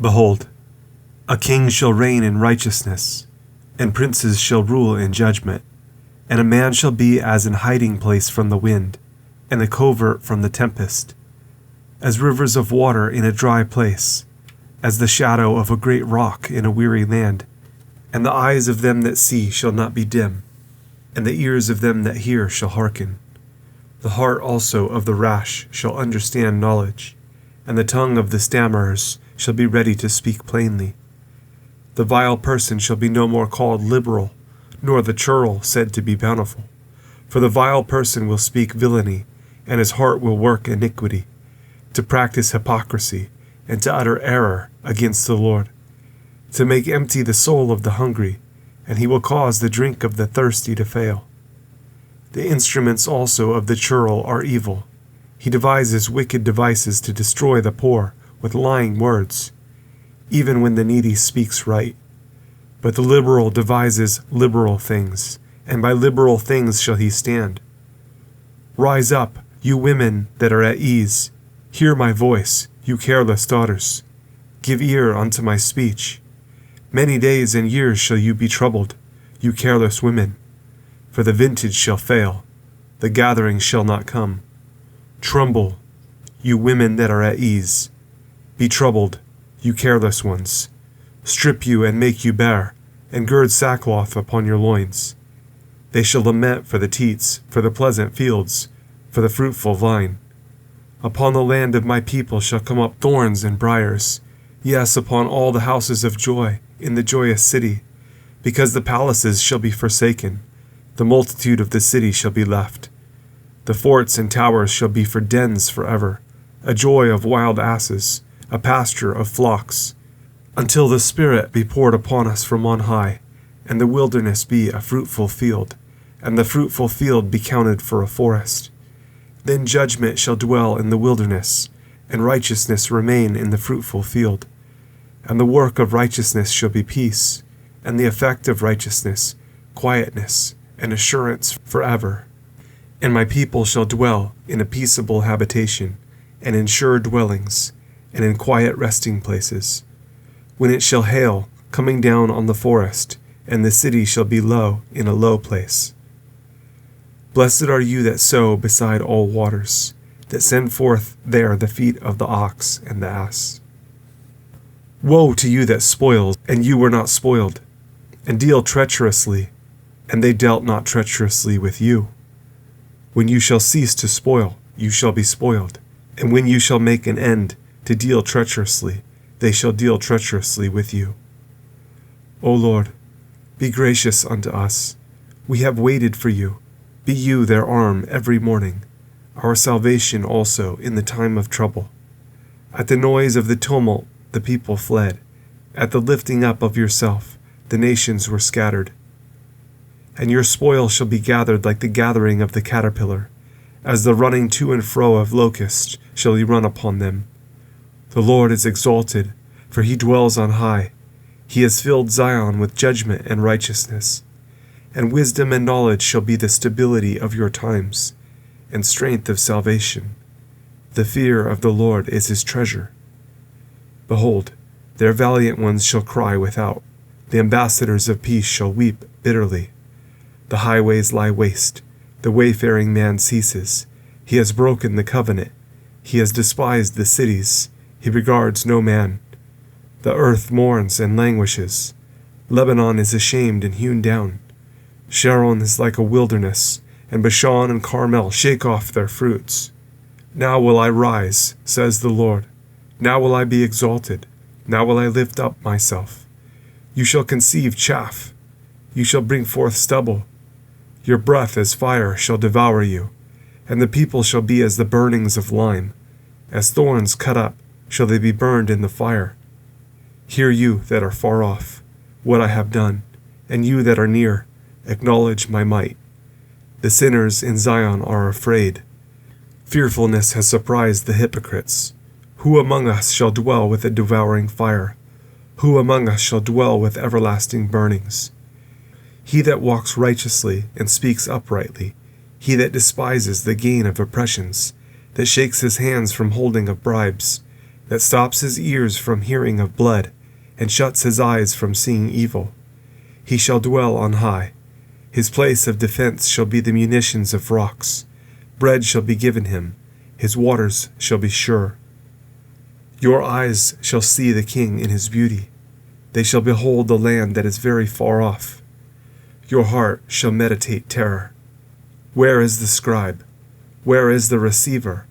Behold, a king shall reign in righteousness, and princes shall rule in judgment. And a man shall be as an hiding place from the wind, and a covert from the tempest, as rivers of water in a dry place, as the shadow of a great rock in a weary land. And the eyes of them that see shall not be dim, and the ears of them that hear shall hearken. The heart also of the rash shall understand knowledge, and the tongue of the stammerers shall be ready to speak plainly. The vile person shall be no more called liberal, nor the churl said to be bountiful. For the vile person will speak villany, and his heart will work iniquity, to practise hypocrisy, and to utter error against the Lord, to make empty the soul of the hungry, and he will cause the drink of the thirsty to fail. The instruments also of the churl are evil. He devises wicked devices to destroy the poor with lying words, even when the needy speaks right. But the liberal devises liberal things, and by liberal things shall he stand. Rise up, you women that are at ease. Hear my voice, you careless daughters. Give ear unto my speech. Many days and years shall you be troubled, you careless women. For the vintage shall fail, the gathering shall not come. Tremble, you women that are at ease. Be troubled, you careless ones. Strip you and make you bare, and gird sackcloth upon your loins. They shall lament for the teats, for the pleasant fields, for the fruitful vine. Upon the land of my people shall come up thorns and briars, yes, upon all the houses of joy in the joyous city, because the palaces shall be forsaken, the multitude of the city shall be left. The forts and towers shall be for dens forever, a joy of wild asses, a pasture of flocks, until the Spirit be poured upon us from on high, and the wilderness be a fruitful field, and the fruitful field be counted for a forest. Then judgment shall dwell in the wilderness, and righteousness remain in the fruitful field. And the work of righteousness shall be peace, and the effect of righteousness, quietness, and assurance forever. And my people shall dwell in a peaceable habitation, and in sure dwellings, and in quiet resting places. When it shall hail, coming down on the forest, and the city shall be low in a low place. Blessed are you that sow beside all waters, that send forth there the feet of the ox and the ass. Woe to you that spoil, and you were not spoiled, and deal treacherously, and they dealt not treacherously with you. When you shall cease to spoil, you shall be spoiled, and when you shall make an end to deal treacherously, they shall deal treacherously with you. O Lord, be gracious unto us. We have waited for you. Be you their arm every morning, our salvation also in the time of trouble. At the noise of the tumult the people fled. At the lifting up of yourself the nations were scattered. And your spoil shall be gathered like the gathering of the caterpillar. As the running to and fro of locusts shall he run upon them. The Lord is exalted, for he dwells on high. He has filled Zion with judgment and righteousness. And wisdom and knowledge shall be the stability of your times, and strength of salvation. The fear of the Lord is his treasure. Behold, their valiant ones shall cry without. The ambassadors of peace shall weep bitterly. The highways lie waste. The wayfaring man ceases. He has broken the covenant. He has despised the cities. He regards no man. The earth mourns and languishes. Lebanon is ashamed and hewn down. Sharon is like a wilderness, and Bashan and Carmel shake off their fruits. Now will I rise, says the Lord. Now will I be exalted. Now will I lift up myself. You shall conceive chaff. You shall bring forth stubble. Your breath as fire shall devour you, and the people shall be as the burnings of lime. As thorns cut up shall they be burned in the fire. Hear you that are far off, what I have done, and you that are near, acknowledge my might. The sinners in Zion are afraid. Fearfulness has surprised the hypocrites. Who among us shall dwell with a devouring fire? Who among us shall dwell with everlasting burnings? He that walks righteously and speaks uprightly, he that despises the gain of oppressions, that shakes his hands from holding of bribes, that stops his ears from hearing of blood, and shuts his eyes from seeing evil. He shall dwell on high. His place of defense shall be the munitions of rocks. Bread shall be given him. His waters shall be sure. Your eyes shall see the king in his beauty. They shall behold the land that is very far off. Your heart shall meditate terror. Where is the scribe? Where is the receiver?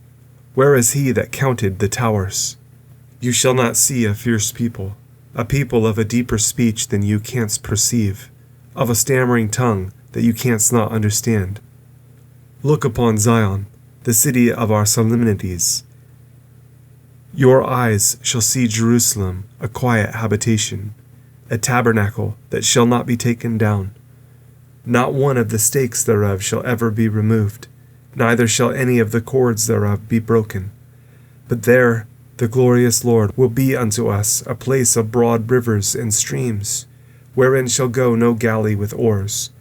Where is he that counted the towers? You shall not see a fierce people, a people of a deeper speech than you canst perceive, of a stammering tongue that you canst not understand. Look upon Zion, the city of our solemnities. Your eyes shall see Jerusalem, a quiet habitation, a tabernacle that shall not be taken down. Not one of the stakes thereof shall ever be removed, neither shall any of the cords thereof be broken. But there the glorious Lord will be unto us a place of broad rivers and streams, wherein shall go no galley with oars,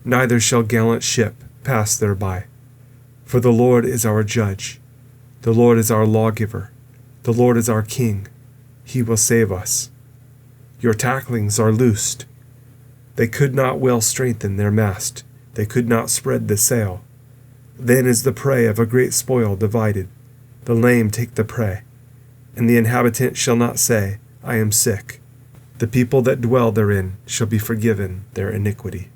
neither shall gallant ship pass thereby. For the Lord is our judge, the Lord is our lawgiver, the Lord is our king, he will save us. Your tacklings are loosed. They could not well strengthen their mast, they could not spread the sail. Then is the prey of a great spoil divided. The lame take the prey, and the inhabitant shall not say, I am sick. The people that dwell therein shall be forgiven their iniquity.